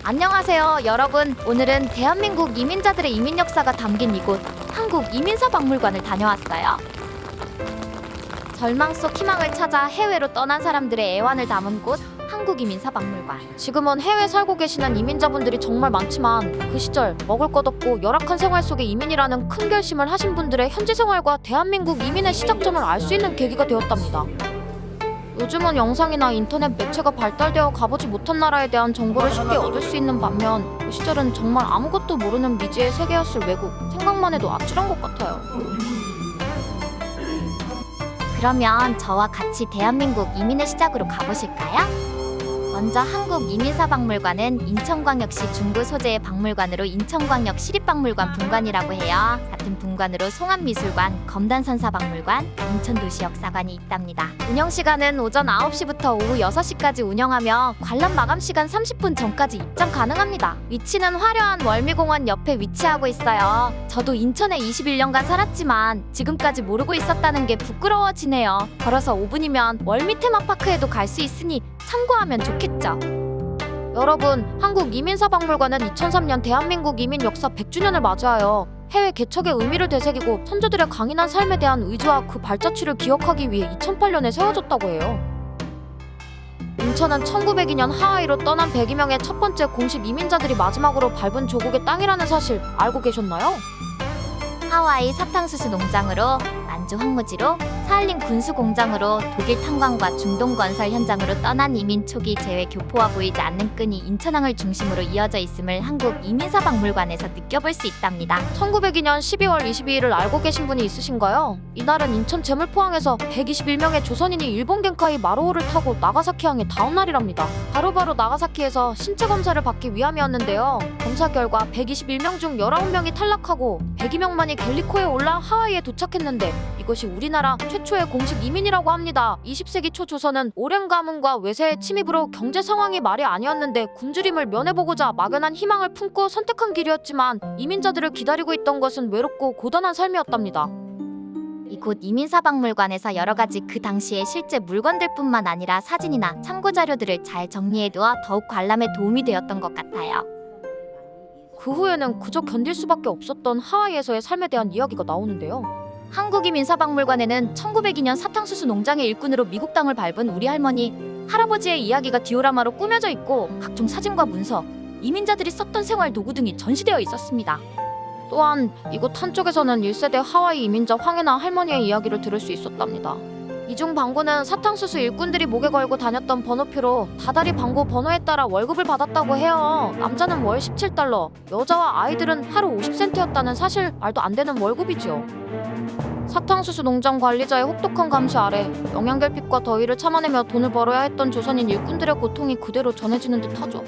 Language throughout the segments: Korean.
안녕하세요, 여러분. 오늘은 대한민국 이민자들의 이민 역사가 담긴 이곳 한국 이민사 박물관을 다녀왔어요. 절망 속 희망을 찾아 해외로 떠난 사람들의 애환을 담은 곳 한국 이민사 박물관. 지금은 해외 살고 계시는 이민자분들이 정말 많지만 그 시절 먹을 것 없고 열악한 생활 속에 이민이라는 큰 결심을 하신 분들의 현지 생활과 대한민국 이민의 시작점을 알 수 있는 계기가 되었답니다. 요즘은 영상이나 인터넷 매체가 발달되어 가보지 못한 나라에 대한 정보를 쉽게 얻을 수 있는 반면 그 시절은 정말 아무것도 모르는 미지의 세계였을 외국. 생각만 해도 아찔한 것 같아요. 그러면 저와 같이 대한민국 이민의 시작으로 가보실까요? 먼저 한국 이민사 박물관은 인천광역시 중구 소재의 박물관으로 인천광역 시립박물관 분관이라고 해요. 같은 분관으로 송암미술관, 검단선사박물관, 인천도시역사관이 있답니다. 운영시간은 오전 9시부터 오후 6시까지 운영하며 관람 마감시간 30분 전까지 입장 가능합니다. 위치는 화려한 월미공원 옆에 위치하고 있어요. 저도 인천에 21년간 살았지만 지금까지 모르고 있었다는 게 부끄러워지네요. 걸어서 5분이면 월미 테마파크에도 갈 수 있으니 참고하면 좋겠죠. 여러분, 한국 이민사 박물관은 2003년 대한민국 이민 역사 100주년을 맞이하여 해외 개척의 의미를 되새기고 선조들의 강인한 삶에 대한 의지와 그 발자취를 기억하기 위해 2008년에 세워졌다고 해요. 인천은 1902년 하와이로 떠난 102명의 첫 번째 공식 이민자들이 마지막으로 밟은 조국의 땅이라는 사실 알고 계셨나요? 하와이 사탕수수 농장으로, 만주 황무지로, 사할린 군수 공장으로, 독일 탄광과 중동 건설 현장으로 떠난 이민 초기 재외 교포와 보이지 않는 끈이 인천항을 중심으로 이어져 있음을 한국 이민사 박물관에서 느껴볼 수 있답니다. 1902년 12월 22일을 알고 계신 분이 있으신가요? 이날은 인천 제물포항에서 121명의 조선인이 일본 겐카이 마루호를 타고 나가사키항에 닿은 날이랍니다. 바로바로 나가사키에서 신체 검사를 받기 위함이었는데요. 검사 결과 121명 중 19명이 탈락하고 102명만이 갤리코에 올라 하와이에 도착했는데 이것이 우리나라 최초의 공식 이민이라고 합니다. 20세기 초 조선은 오랜 가뭄과 외세의 침입으로 경제 상황이 말이 아니었는데 굶주림을 면해보고자 막연한 희망을 품고 선택한 길이었지만 이민자들을 기다리고 있던 것은 외롭고 고단한 삶이었답니다. 이곳 이민사 박물관에서 여러 가지 그 당시의 실제 물건들뿐만 아니라 사진이나 참고 자료들을 잘 정리해두어 더욱 관람에 도움이 되었던 것 같아요. 그 후에는 그저 견딜 수밖에 없었던 하와이에서의 삶에 대한 이야기가 나오는데요. 한국이민사박물관에는 1902년 사탕수수 농장의 일꾼으로 미국 땅을 밟은 우리 할머니, 할아버지의 이야기가 디오라마로 꾸며져 있고 각종 사진과 문서, 이민자들이 썼던 생활 도구 등이 전시되어 있었습니다. 또한 이곳 한쪽에서는 1세대 하와이 이민자 황혜나 할머니의 이야기를 들을 수 있었답니다. 이중 방구는 사탕수수 일꾼들이 목에 걸고 다녔던 번호표로 다달이 방구 번호에 따라 월급을 받았다고 해요. 남자는 월 17달러, 여자와 아이들은 하루 50센트였다는 사실 말도 안 되는 월급이죠. 사탕수수 농장 관리자의 혹독한 감시 아래 영양결핍과 더위를 참아내며 돈을 벌어야 했던 조선인 일꾼들의 고통이 그대로 전해지는 듯하죠.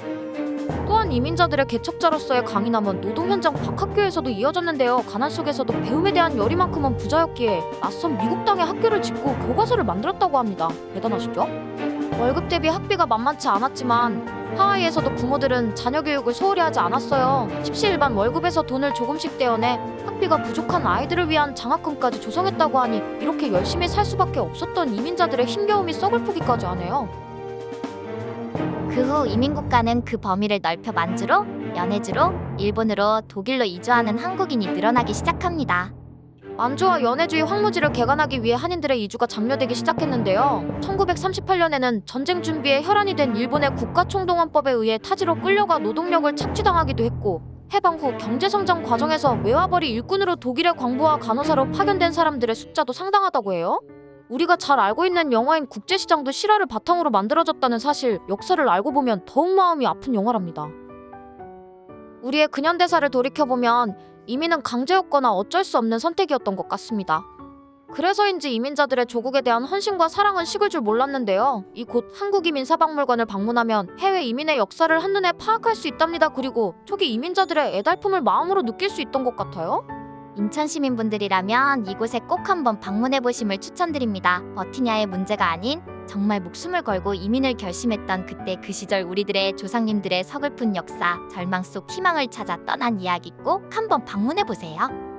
또한 이민자들의 개척자로서의 강인함은 노동 현장 박학교에서도 이어졌는데요. 가난 속에서도 배움에 대한 열의만큼은 부자였기에 낯선 미국 땅에 학교를 짓고 교과서를 만들었다고 합니다. 대단하시죠? 월급 대비 학비가 만만치 않았지만 하와이에서도 부모들은 자녀 교육을 소홀히 하지 않았어요. 십시일반 월급에서 돈을 조금씩 떼어내 학비가 부족한 아이들을 위한 장학금까지 조성했다고 하니 이렇게 열심히 살 수밖에 없었던 이민자들의 힘겨움이 썩을 포기까지 하네요. 그 후 이민국가는 그 범위를 넓혀 만주로, 연해주로, 일본으로, 독일로 이주하는 한국인이 늘어나기 시작합니다. 만주와 연해주의 황무지를 개간하기 위해 한인들의 이주가 장려되기 시작했는데요. 1938년에는 전쟁 준비에 혈안이 된 일본의 국가총동원법에 의해 타지로 끌려가 노동력을 착취당하기도 했고, 해방 후 경제성장 과정에서 외화벌이 일꾼으로 독일의 광부와 간호사로 파견된 사람들의 숫자도 상당하다고 해요. 우리가 잘 알고 있는 영화인 국제시장도 실화를 바탕으로 만들어졌다는 사실, 역사를 알고 보면 더욱 마음이 아픈 영화랍니다. 우리의 근현대사를 돌이켜보면 이민은 강제였거나 어쩔 수 없는 선택이었던 것 같습니다. 그래서인지 이민자들의 조국에 대한 헌신과 사랑은 식을 줄 몰랐는데요. 이곳 한국이민사박물관을 방문하면 해외 이민의 역사를 한눈에 파악할 수 있답니다. 그리고 초기 이민자들의 애달픔을 마음으로 느낄 수 있던 것 같아요. 인천 시민분들이라면 이곳에 꼭 한번 방문해보심을 추천드립니다. 버티냐의 문제가 아닌 정말 목숨을 걸고 이민을 결심했던 그때 그 시절 우리들의 조상님들의 서글픈 역사, 절망 속 희망을 찾아 떠난 이야기 꼭 한번 방문해보세요.